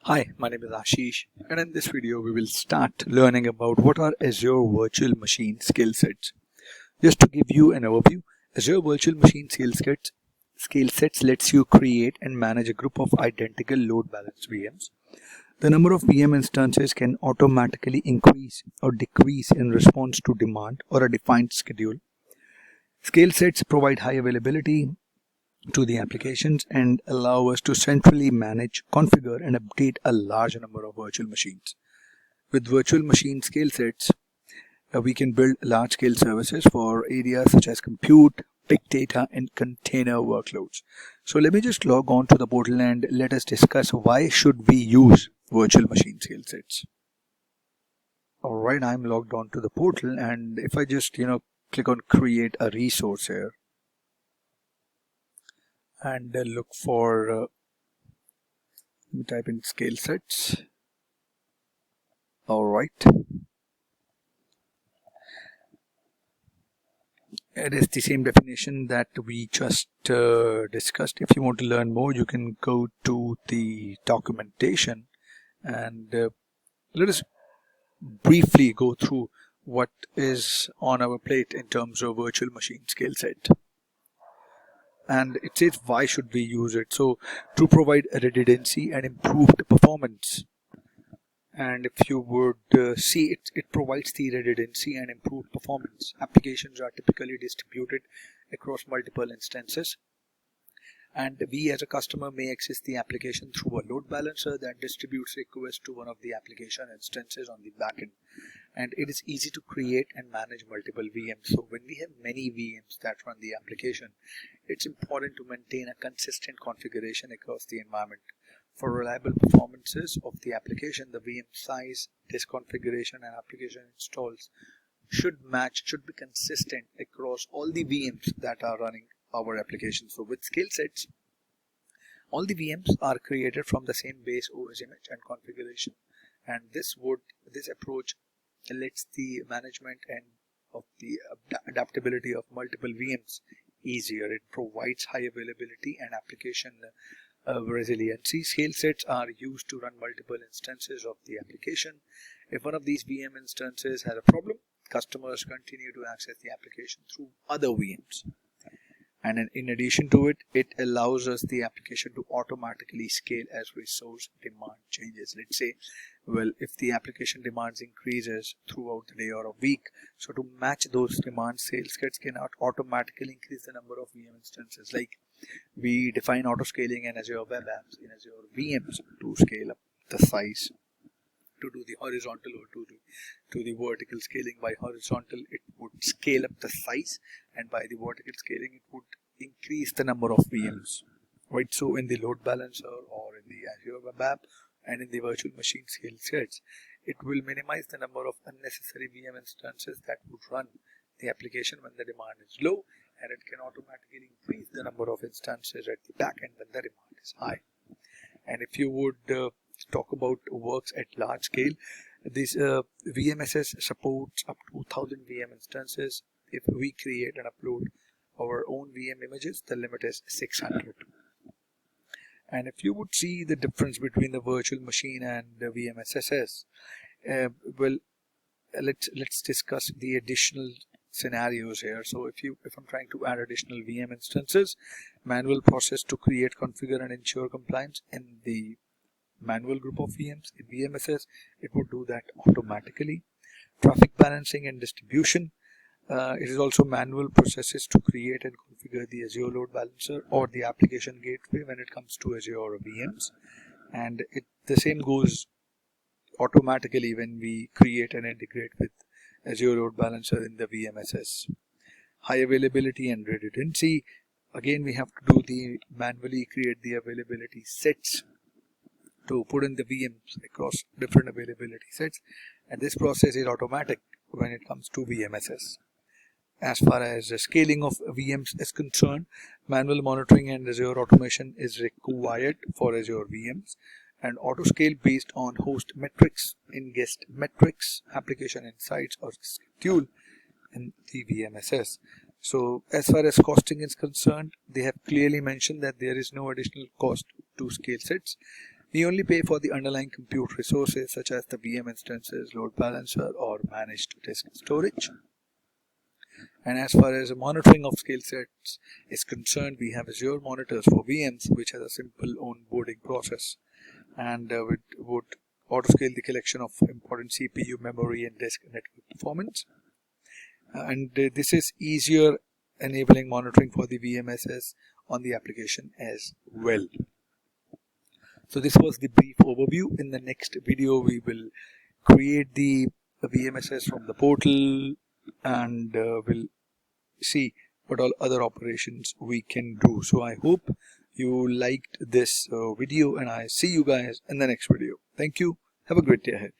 Hi, my name is Ashish, and in this video we will start learning about what are Azure Virtual Machine skill sets. Just to give you an overview, Azure Virtual Machine skill sets lets you create and manage a group of identical load balanced VMs. The number of VM instances can automatically increase or decrease in response to demand or a defined schedule. Skill sets provide high availability to the applications and allow us to centrally manage, configure, and update a large number of virtual machines. With virtual machine skill sets, we can build large-scale services for areas such as compute, big data, and container workloads. So let me just log on to the portal and let us discuss why should we use virtual machine skill sets. Alright, I'm logged on to the portal, and if I just click on create a resource here and look for type in skill sets. Alright, it is the same definition that we just discussed. If you want to learn more, you can go to the documentation and let us briefly go through what is on our plate in terms of virtual machine skill set. And it says why should we use it. So to provide redundancy and improved performance. And if you would see it provides the redundancy and improved performance. Applications are typically distributed across multiple instances, and we as a customer may access the application through a load balancer that distributes requests to one of the application instances on the backend. And it is easy to create and manage multiple VMs. So when we have many VMs that run the application, it's important to maintain a consistent configuration across the environment. For reliable performances of the application, the VM size, disk configuration, and application installs should be consistent across all the VMs that are running our application. So with skill sets, all the VMs are created from the same base OS image and configuration, and this approach lets the management and of the adaptability of multiple VMs easier. It provides high availability and application resiliency. Skill sets are used to run multiple instances of the application. If one of these VM instances has a problem, customers continue to access the application through other VMs. And in addition to it, it allows us the application to automatically scale as resource demand changes. Let's say, well, if the application demands increases throughout the day or a week, so to match those demands, sales kits can automatically increase the number of VM instances. Like we define auto scaling in Azure Web Apps in Azure VMs to scale up the size, to do the horizontal or to the vertical scaling. By horizontal, it would scale up the size, and by the vertical scaling, it would increase the number of VMs. Right. So in the load balancer or in the Azure Web App and in the virtual machine skill sets, it will minimize the number of unnecessary VM instances that would run the application when the demand is low, and it can automatically increase the number of instances at the back end when the demand is high. And if you would talk about works at large scale, this VMSS supports up to 1000 VM instances. If we create and upload our own VM images, the limit is 600. And if you would see the difference between the virtual machine and the VMSS, well, let's discuss the additional scenarios here. So if I'm trying to add additional VM instances, manual process to create, configure, and ensure compliance in the manual group of VMs. In VMSS, it would do that automatically. Traffic balancing and distribution. It is also manual processes to create and configure the Azure load balancer or the application gateway when it comes to Azure VMs. And the same goes automatically when we create and integrate with Azure load balancer in the VMSS. High availability and redundancy. Again, we have to manually create the availability sets to put in the VMs across different availability sets, and this process is automatic when it comes to VMSS. As far as the scaling of VMs is concerned, manual monitoring and Azure automation is required for Azure VMs, and auto scale based on host metrics, in-guest metrics, application insights, or schedule in the VMSS. So as far as costing is concerned, they have clearly mentioned that there is no additional cost to scale sets. We only pay for the underlying compute resources such as the VM instances, load balancer, or managed disk storage. And as far as the monitoring of skill sets is concerned, we have Azure monitors for VMs, which has a simple onboarding process and would autoscale the collection of important CPU, memory, and disk network performance. And this is easier, enabling monitoring for the VMSs on the application as well. So this was the brief overview. In the next video, we will create the VMSs from the portal and we'll see what all other operations we can do. So I hope you liked this video, and I see you guys in the next video. Thank you. Have a great day ahead.